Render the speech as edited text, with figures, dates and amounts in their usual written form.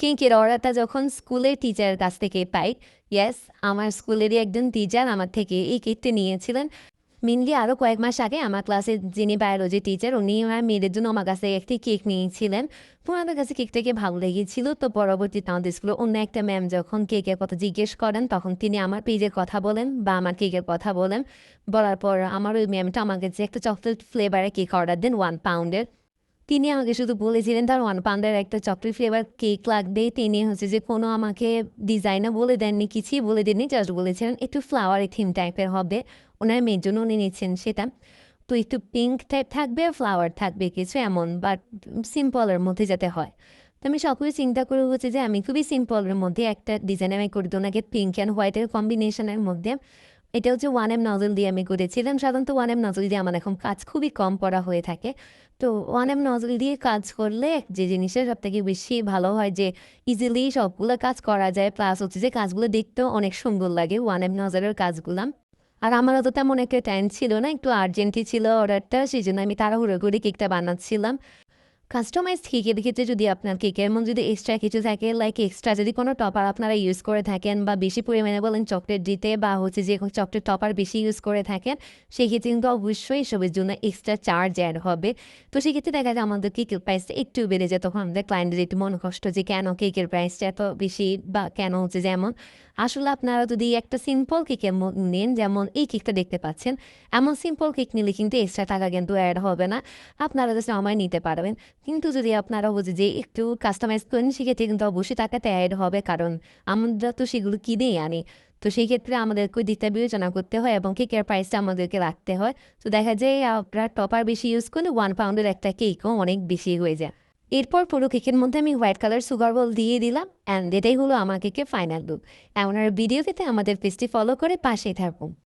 কেকের অর্ডারটা যখন স্কুলের টিচারের কাছ থেকে পাই, ইয়েস, আমার স্কুলেরই একজন টিচার আমার থেকে এই কেকটা নিয়েছিলেন। মেনলি আরও কয়েক মাস আগে আমার ক্লাসের যিনি বায়োলজি টিচার উনি আমার মেয়েদের জন্য আমার কাছে একটি কেক নিয়েছিলেন। তো আমার কাছে কেকটাকে ভালো লেগেছিল। তো পরবর্তীতে আমাদের স্কুলে অন্য একটা ম্যাম যখন কেকের কথা জিজ্ঞেস করেন তখন তিনি আমার পেজের কথা বলেন বা আমার কেকের কথা বলেন। বলার পর আমার ওই ম্যামটা আমার কাছে একটা চকলেট ফ্লেভারের কেক অর্ডার দেন 1 পাউন্ডের। তিনি আমাকে শুধু বলেছিলেন তার 1 পাউন্ডের একটা চকলেট ফ্লেভার কেক লাগবে। তিনি হচ্ছে যে কোনো আমাকে ডিজাইনও বলে দেননি, কিছুই বলে দেননি। জাস্ট বলেছিলেন একটু ফ্লাওয়ারি থিম টাইপের হবে। ওনার মেয়ের জন্য উনি নিচ্ছেন সেটা। তো একটু পিঙ্ক টাইপ থাকবে, ফ্লাওয়ার থাকবে কিছু এমন, বাট সিম্পলের মধ্যে যাতে হয়। তো আমি সবকিছু চিন্তা করে হচ্ছে যে আমি খুবই সিম্পলের মধ্যে একটা ডিজাইন আমি করে দিই ওনাকে, পিঙ্ক অ্যান্ড হোয়াইটের কম্বিনেশনের মধ্যে। এটা হচ্ছে 1M নজল দিয়ে আমি করেছিলাম। সাধারণত 1M নজল দিয়ে আমার এখন কাজ খুবই কম করা হয়ে থাকে। তো 1M নজল দিয়ে কাজ করলে যে জিনিসটা সবথেকে বেশি ভালো হয় যে ইজিলি সবগুলো কাজ করা যায়। প্লাস হচ্ছে যে কাজগুলো দেখতেও অনেক সুন্দর লাগে 1M নজলের কাজগুলা। আর আমারও তো তেমন একটা টাইম ছিল না, একটু আর্জেন্টই ছিল অর্ডারটা, সেজন্য আমি তাড়াহুড়ো করে কেকটা বানাচ্ছিলাম। কাস্টমাইজড কেকের ক্ষেত্রে যদি আপনার কেকের এমন যদি এক্সট্রা কিছু থাকে, লাইক এক্সট্রা যদি কোনো টপার আপনারা ইউজ করে থাকেন বা বেশি পরিমাণে বলেন চকলেট দিতে বা হচ্ছে যে চকলেট টপার বেশি ইউজ করে থাকেন, সেক্ষেত্রে কিন্তু অবশ্যই এসবের জন্য এক্সট্রা চার্জ অ্যাড হবে। তো সেক্ষেত্রে দেখা যায় আমাদের কেকের প্রাইসটা একটু বেড়ে যায়। তখন আমাদের ক্লায়েন্টের একটু মনে কষ্ট যে কেন কেকের প্রাইসটা এত বেশি বা কেন হচ্ছে যেমন আসলে আপনারা যদি একটা সিম্পল কেকের নেন, যেমন এই কেকটা দেখতে পাচ্ছেন, এমন সিম্পল কেক নিলে কিন্তু এক্সট্রা টাকা কিন্তু অ্যাড হবে না। আপনারা জাস্ট সময় নিতে পারবেন। কিন্তু যদি আপনারা হচ্ছে যে একটু কাস্টমাইজ করেন সেক্ষেত্রে কিন্তু অবশ্যই টাকাটা অ্যাড হবে, কারণ আমরা তো সেগুলো কিনেই আনি। তো সেই ক্ষেত্রে আমাদেরকে দিকটা বিবেচনা করতে হয় এবং কেকের প্রাইসটা আমাদেরকে রাখতে হয়। তো দেখা যায় আপনার টপার বেশি ইউজ করলে 1 পাউন্ডের একটা কেকও অনেক বেশি হয়ে যায়। এরপর পুরো কেকের মধ্যে আমি হোয়াইট কালার সুগার বল দিয়ে দিলাম, অ্যান্ড এটাই হলো আমার কেকের ফাইনাল লুক। এমন আর ভিডিও পেতে আমাদের পেজটি ফলো করে পাশেই থাকুন।